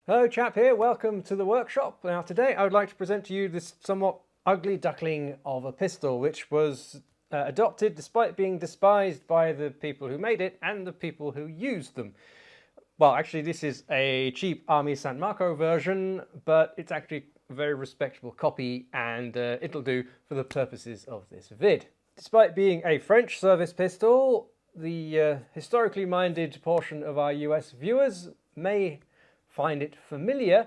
Hello chap here, welcome to the workshop. Now today I would like to present to you this somewhat ugly duckling of a pistol which was adopted despite being despised by the people who made it and the people who used them. Well, actually this is a cheap Army San Marco version, but it's actually a very respectable copy and it'll do for the purposes of this vid. Despite being a French service pistol, the historically minded portion of our US viewers may find it familiar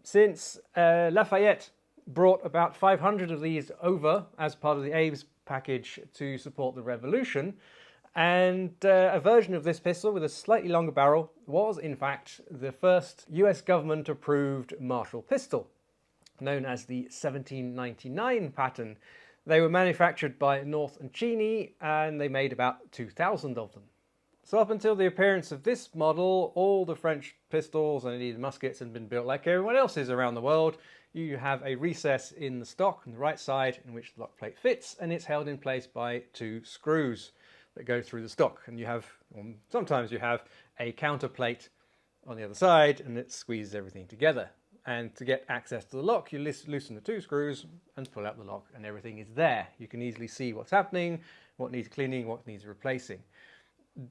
since Lafayette brought about 500 of these over as part of the Abe's package to support the revolution, and a version of this pistol with a slightly longer barrel was in fact the first US government approved Marshall pistol, known as the 1799 pattern. They were manufactured by North and Cheney and they made about 2,000 of them. So up until the appearance of this model, all the French pistols and indeed muskets had been built like everyone else's around the world. You have a recess in the stock on the right side in which the lock plate fits, and it's held in place by two screws that go through the stock. And you have, sometimes you have a counter plate on the other side and it squeezes everything together. And to get access to the lock, you loosen the two screws and pull out the lock and everything is there. You can easily see what's happening, what needs cleaning, what needs replacing.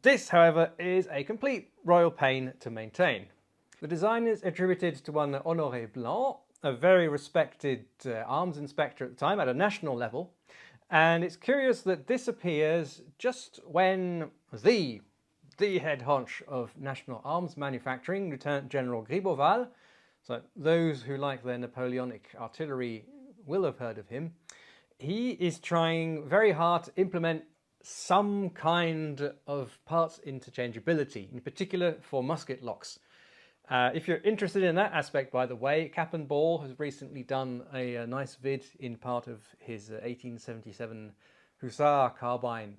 This, however, is a complete royal pain to maintain. The design is attributed to one Honoré Blanc, a very respected arms inspector at the time at a national level, and it's curious that this appears just when the head honch of national arms manufacturing, Lieutenant General Gribeauval, so those who like their Napoleonic artillery will have heard of him, he is trying very hard to implement some kind of parts interchangeability, in particular for musket locks. If you're interested in that aspect, by the way, Cap and Ball has recently done a nice vid in part of his 1877 Hussar carbine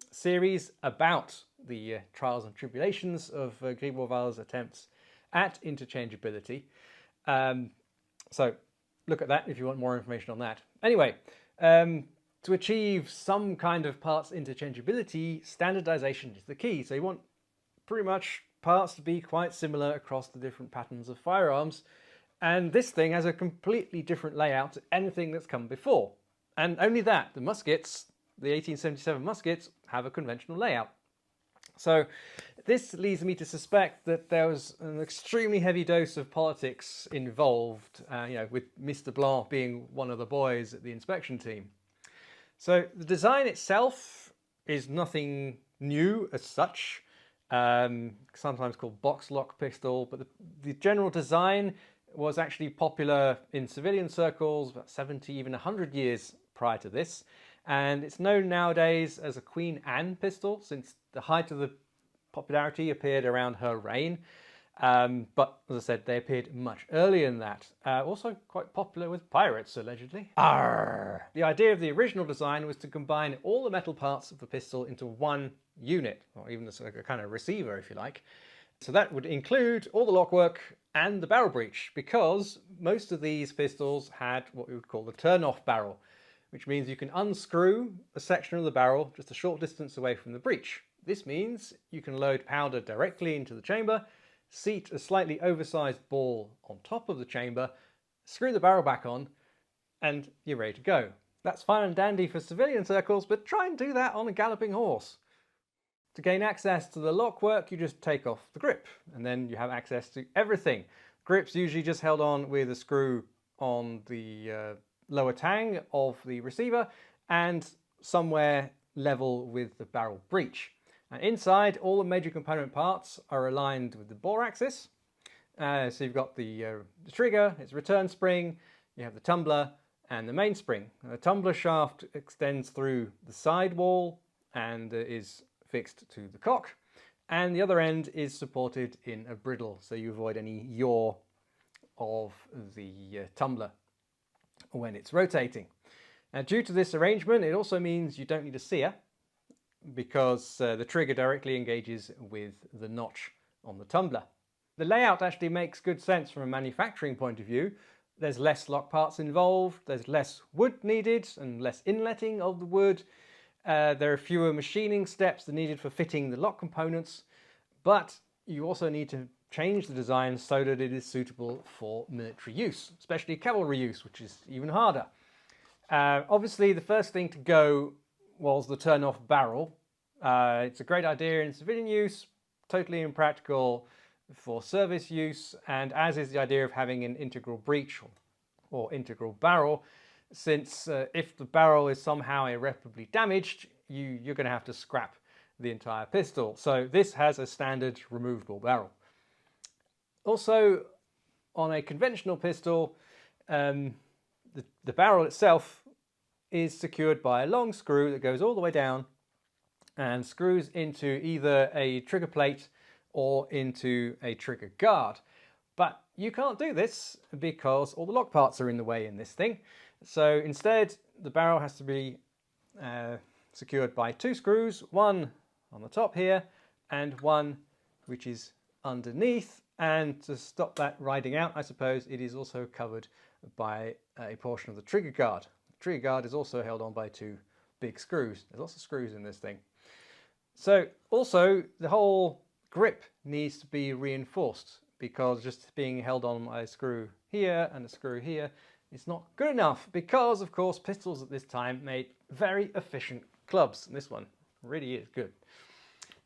series about the trials and tribulations of Gribeauval's attempts at interchangeability. So look at that if you want more information on that. Anyway, to achieve some kind of parts interchangeability, standardization is the key. So you want pretty much parts to be quite similar across the different patterns of firearms. And this thing has a completely different layout to anything that's come before. And only that, the muskets, the 1877 muskets, have a conventional layout. So this leads me to suspect that there was an extremely heavy dose of politics involved, with Mr. Blanc being one of the boys at the inspection team. So the design itself is nothing new as such, sometimes called box lock pistol, but the general design was actually popular in civilian circles about 70, even 100 years prior to this. And it's known nowadays as a Queen Anne pistol, since the height of the popularity appeared around her reign. But as I said, they appeared much earlier than that. Also quite popular with pirates, allegedly. Arr! The idea of the original design was to combine all the metal parts of the pistol into one unit, or even a kind of receiver, if you like. So that would include all the lockwork and the barrel breech, because most of these pistols had what we would call the turn-off barrel, which means you can unscrew a section of the barrel just a short distance away from the breech. This means you can load powder directly into the chamber, seat a slightly oversized ball on top of the chamber, screw the barrel back on, and you're ready to go. That's fine and dandy for civilian circles, but try and do that on a galloping horse. To gain access to the lockwork, you just take off the grip, and then you have access to everything. Grip's usually just held on with a screw on the lower tang of the receiver and somewhere level with the barrel breech. And inside, all the major component parts are aligned with the bore axis. So you've got the trigger, its return spring, you have the tumbler and the mainspring. The tumbler shaft extends through the side wall and is fixed to the cock, and the other end is supported in a bridle, so you avoid any yaw of the tumbler when it's rotating. Now, due to this arrangement, it also means you don't need a sear, because the trigger directly engages with the notch on the tumbler. The layout actually makes good sense from a manufacturing point of view. There's less lock parts involved, there's less wood needed and less inletting of the wood. There are fewer machining steps needed for fitting the lock components, but you also need to change the design so that it is suitable for military use, especially cavalry use, which is even harder. Obviously, the first thing to go was the turn-off barrel. It's a great idea in civilian use, totally impractical for service use, and as is the idea of having an integral breech or integral barrel, since if the barrel is somehow irreparably damaged, you're going to have to scrap the entire pistol. So this has a standard removable barrel. Also, on a conventional pistol, the barrel itself is secured by a long screw that goes all the way down and screws into either a trigger plate or into a trigger guard. But you can't do this because all the lock parts are in the way in this thing. So instead, the barrel has to be secured by two screws, one on the top here and one which is underneath. And to stop that riding out, I suppose, it is also covered by a portion of the trigger guard. The trigger guard is also held on by two big screws. There's lots of screws in this thing. So also the whole grip needs to be reinforced, because just being held on by a screw here and a screw here is not good enough, because of course pistols at this time made very efficient clubs, and this one really is good.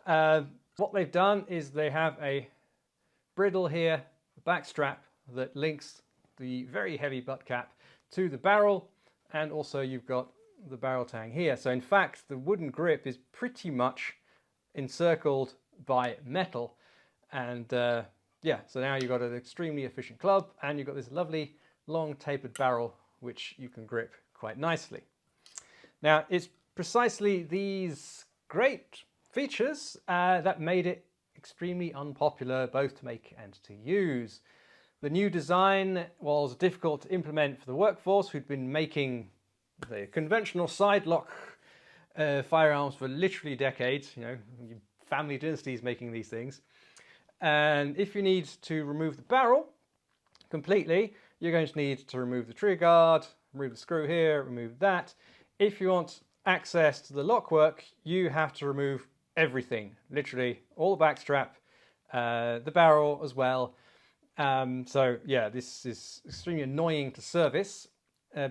What they've done is they have a bridle here, a back strap that links the very heavy butt cap to the barrel, and also you've got the barrel tang here. So in fact the wooden grip is pretty much encircled by metal, and yeah, so now you've got an extremely efficient club, and you've got this lovely long tapered barrel which you can grip quite nicely. Now it's precisely these great features that made it extremely unpopular both to make and to use. The new design was difficult to implement for the workforce who'd been making the conventional side lock firearms for literally decades, you know, family dynasties making these things. And if you need to remove the barrel completely, you're going to need to remove the trigger guard, remove the screw here, remove that. If you want access to the lockwork, you have to remove everything, literally all the back strap, the barrel as well. So yeah, this is extremely annoying to service.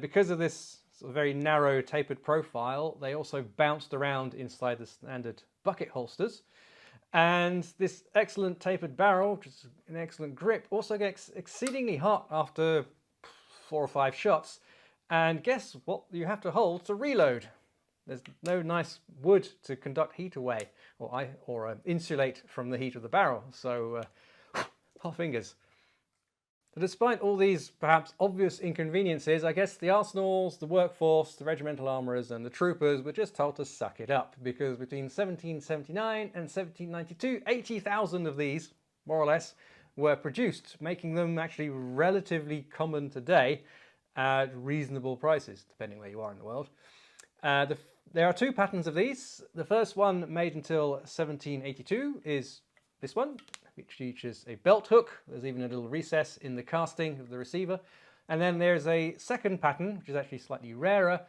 Because of this sort of very narrow tapered profile, they also bounced around inside the standard bucket holsters. And this excellent tapered barrel, which is an excellent grip, also gets exceedingly hot after 4 or 5 shots. And guess what you have to hold to reload? There's no nice wood to conduct heat away or insulate from the heat of the barrel. So hot fingers. But despite all these perhaps obvious inconveniences, I guess the arsenals, the workforce, the regimental armourers and the troopers were just told to suck it up, because between 1779 and 1792, 80,000 of these, more or less, were produced, making them actually relatively common today at reasonable prices, depending where you are in the world. There are 2 patterns of these. The first one, made until 1782, is this one, which features a belt hook. There's even a little recess in the casting of the receiver. And then there's a second pattern, which is actually slightly rarer,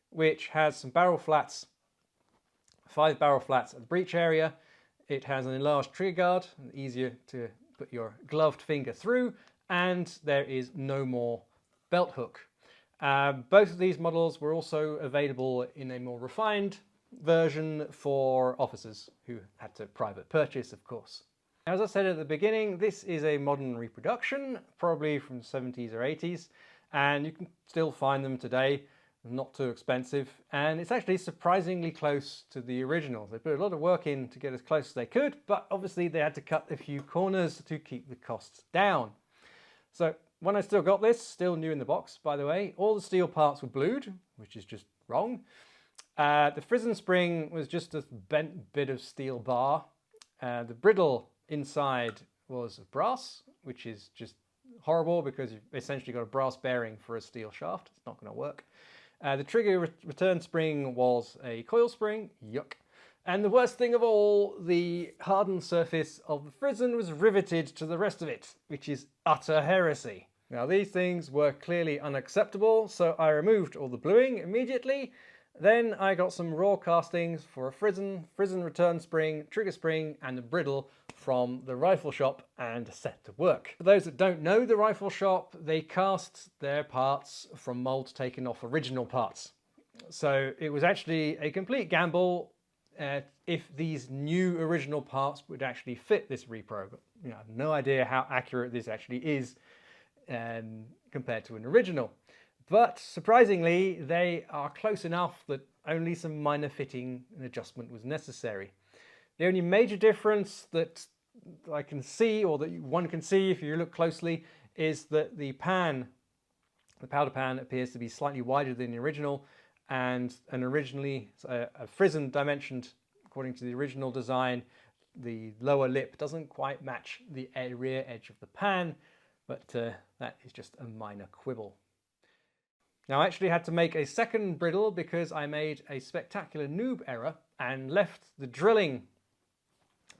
which has some barrel flats, 5 barrel flats at the breech area. It has an enlarged trigger guard, easier to put your gloved finger through, and there is no more belt hook. Both of these models were also available in a more refined version for officers who had to private purchase, of course. As I said at the beginning, this is a modern reproduction, probably from the 70s or 80s, and you can still find them today, not too expensive, and it's actually surprisingly close to the original. They put a lot of work in to get as close as they could, but obviously they had to cut a few corners to keep the costs down. So when I still got this, still new in the box by the way, all the steel parts were blued, which is just wrong. The frizzen spring was just a bent bit of steel bar. The bridle inside was brass, which is just horrible because you've essentially got a brass bearing for a steel shaft. It's not going to work. The trigger return spring was a coil spring. Yuck. And the worst thing of all, the hardened surface of the frizzen was riveted to the rest of it, which is utter heresy. Now these things were clearly unacceptable, so I removed all the bluing immediately Then I got some raw castings for a frizzen return spring, trigger spring and the bridle from the rifle shop and set to work. For those that don't know the rifle shop, they cast their parts from molds taken off original parts. So it was actually a complete gamble if these new original parts would actually fit this repro. But, I have no idea how accurate this actually is compared to an original. But surprisingly, they are close enough that only some minor fitting and adjustment was necessary. The only major difference that I can see, or that one can see if you look closely, is that the powder pan appears to be slightly wider than the original, and originally a frizzen dimensioned according to the original design. The lower lip doesn't quite match the rear edge of the pan, but that is just a minor quibble. Now I actually had to make a second bridle because I made a spectacular noob error and left the drilling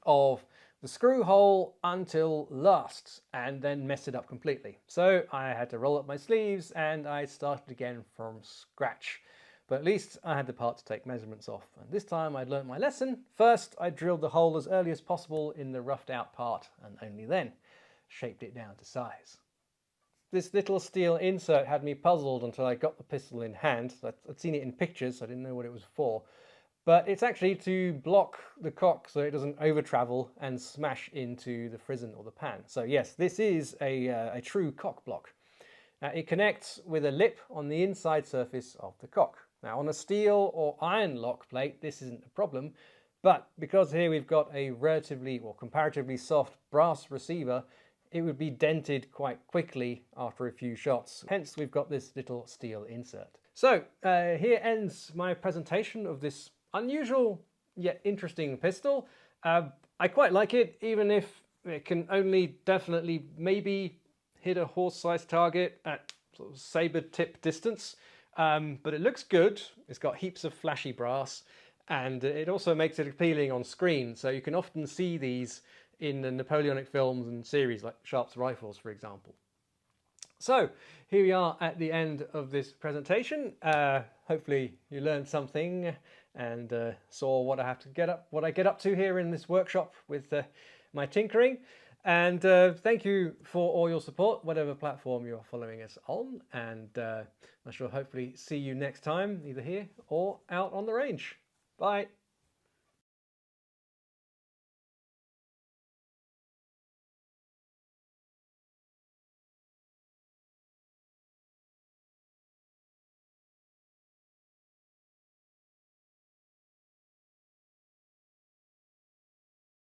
of the screw hole until last and then messed it up completely. So I had to roll up my sleeves and I started again from scratch. But at least I had the part to take measurements off. And this time I'd learnt my lesson. First I drilled the hole as early as possible in the roughed out part and only then shaped it down to size. This little steel insert had me puzzled until I got the pistol in hand. I'd seen it in pictures, so I didn't know what it was for. But it's actually to block the cock so it doesn't over travel and smash into the frizzen or the pan. So yes, this is a true cock block. Now it connects with a lip on the inside surface of the cock. Now on a steel or iron lock plate, this isn't a problem. But because here we've got a relatively or comparatively soft brass receiver, it would be dented quite quickly after a few shots. Hence we've got this little steel insert. So here ends my presentation of this unusual yet interesting pistol. I quite like it, even if it can only definitely maybe hit a horse-sized target at sort of saber tip distance. But it looks good. It's got heaps of flashy brass, and it also makes it appealing on screen. So you can often see these in the Napoleonic films and series like Sharp's Rifles, for example. So here we are at the end of this presentation. Hopefully you learned something and saw what I get up to here in this workshop with my tinkering. And thank you for all your support, whatever platform you're following us on. And I shall hopefully see you next time, either here or out on the range. Bye.